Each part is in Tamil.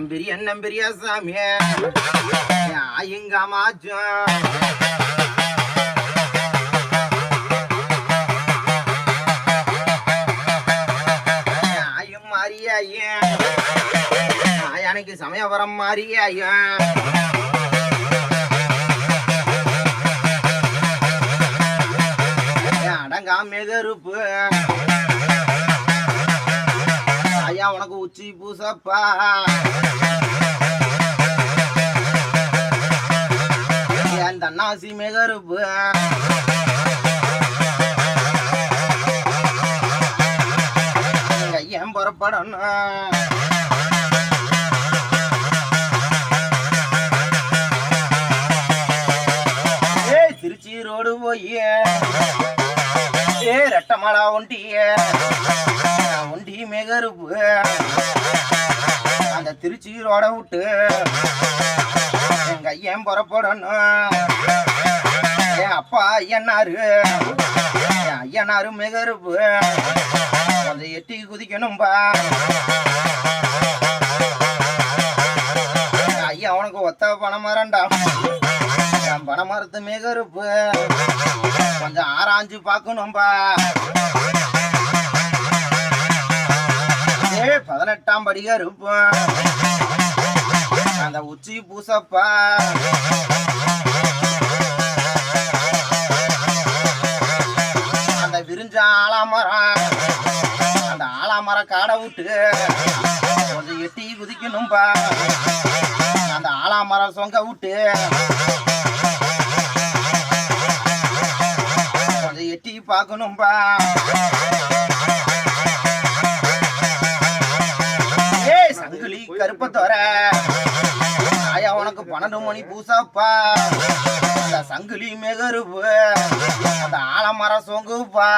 நம்பெரிய சாமி ஆயுங்காமாச்சும் ஆயும் மாறியாயும் எனக்கு சமயபுரம் மாறியாயும் அடங்காம கருப்பு ஐயா உனக்கு உச்சி பூசப்பா அந்த அண்ணாசி மெகருப்பு ஐயன் புறப்படணும் திருச்சி ரோடு போய் ரெட்டமலா ஒண்டி மெகருப்பு அந்த திருச்சி ரோட விட்டு எங்க ஐயன் புறப்படணும் என் அப்பா ஐயனாரு மெகருப்பு கொஞ்சம் எட்டி குதிக்கணும்பா ஐயா உனக்கு ஒத்த பணமரண்டா என் பணமரத்து மெகருப்பு கொஞ்சம் ஆராய்ஞ்சு பார்க்கணும்பா 18ஆம் படி கருப்பு அந்த உச்சி பூசப்பா அந்த விரிஞ்ச ஆலாமரம் அந்த ஆலாமரம் காடை விட்டு கொஞ்சம் எட்டி குதிக்கணும்பா அந்த ஆலாமரம் சொங்க விட்டு கொஞ்சம் எட்டி பார்க்கணும்பா சங்கிலி கருப்பத்தோர ஆயா உனக்கு 12 மணி பூசாப்பா அந்த சங்கிலி மெகருப்பு அந்த ஆலமரம் சொங்குப்பா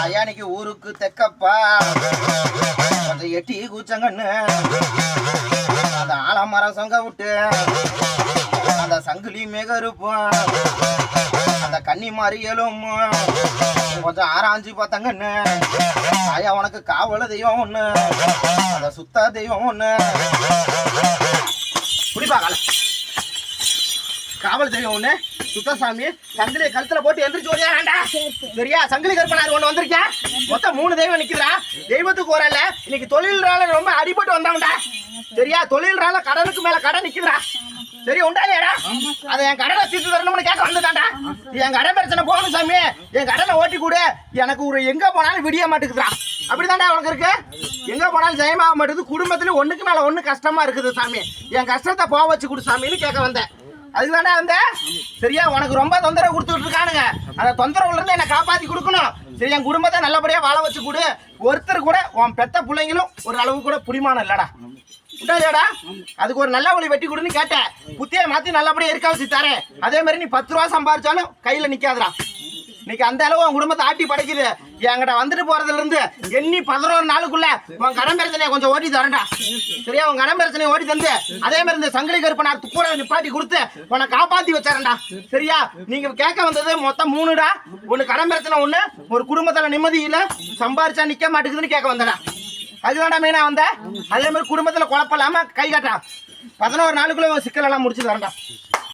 ஐயானிக்கு ஊருக்கு தெக்கப்பா கொஞ்சம் எட்டி கூச்சங்கன்னு அந்த ஆலமரம் சொங்க விட்டு அந்த சங்கிலி மெகருப்பு அந்த கன்னி மாறியலும் கொஞ்சம் ஆராய்ஞ்சு பார்த்தாங்கன்னு ஆயா உனக்கு காவல தெய்வம் ஒண்ணு அந்த சுத்த தெய்வம் ஒண்ணு குடிப்பா காவல் தெய்வம் ஒண்ணு சுத்தசாமி சங்கிலி கழுத்துல போட்டு எந்திரிச்சு ஓடியா வேண்டா சரியா சங்கிலி கருப்பனார் ஒண்ணு வந்திருக்கேன் மொத்தம் 3 தெய்வம் நிக்கிறா தெய்வத்துக்கு வரல இன்னைக்கு தொழில்றால ரொம்ப அடிபட்டு வந்தாண்டா சரியா தொழில்றால கடனுக்கு மேல கடன் நிக்கிறா சரி உண்டாடா அதை என் கடனை தீர்த்து தரணும்னு கேட்க வந்துட்டான்டா என் கடன் பிரச்சனை போகணும் சாமி என் கடனை ஓட்டி கூட எனக்கு ஒரு எங்க போனாலும் விடிய மாட்டேங்குதுடா அப்படிதான்டா உனக்கு இருக்கு எங்க போனாலும் ஜெயமாக மாட்டேங்குது குடும்பத்துல ஒண்ணுக்கு மேல ஒண்ணு கஷ்டமா இருக்குது சாமி என் கஷ்டத்தை போக வச்சு கொடு சாமின்னு கேட்க வந்தேன் அதுதான்டா வந்தேன் சரியா உனக்கு ரொம்ப தொந்தரவு கொடுத்துட்டு இருக்கானுங்க அந்த தொந்தரவுல இருந்து என்னை காப்பாத்தி கொடுக்கணும் சரி என் குடும்பத்தை நல்லபடியா வாழ வச்சு கொடு ஒருத்தர் கூட உன் பெத்த பிள்ளைங்களும் ஒரு அளவு கூட புரிமானம் இல்லடா உண்டாடா அதுக்கு ஒரு நல்ல வழி வெட்டி கொடுன்னு கேட்டேன் புத்தியை மாத்தி நல்லபடியா இருக்க வச்சு தரேன் அதே மாதிரி நீ 10 ரூபா சம்பாரிச்சாலும் கையில நிக்காதடா இன்னைக்கு அந்த அளவு உன் குடும்பத்தை ஆட்டி படைக்குது என்கிட்ட வந்துட்டு போறதுல இருந்து எண்ணி 11 நாளுக்குள்ள உன் கடன் பிரச்சனையை கொஞ்சம் ஓட்டி தரேன்டா சரியா உன் கடன் பிரச்சனையை ஓட்டி தந்து அதே மாதிரி இந்த சங்கிலி கருப்பனார் கூட நிப்பாட்டி கொடுத்து உன்னை காப்பாத்தி வச்சாரண்டா சரியா நீங்க கேட்க வந்தது மொத்தம் 3டா ஒன்னு கடன் பிரச்சனை ஒண்ணு ஒரு குடும்பத்துல நிம்மதியில சம்பாரிச்சா நிக்க மாட்டேங்குதுன்னு கேட்க வந்தடா அதுதான்டா மெயினா வந்த அதே மாதிரி குடும்பத்துல குழப்பம் இல்லாம கை காட்டான் 11 நாளுக்குள்ள சிக்கல் எல்லாம் முடிச்சு தரேன்டா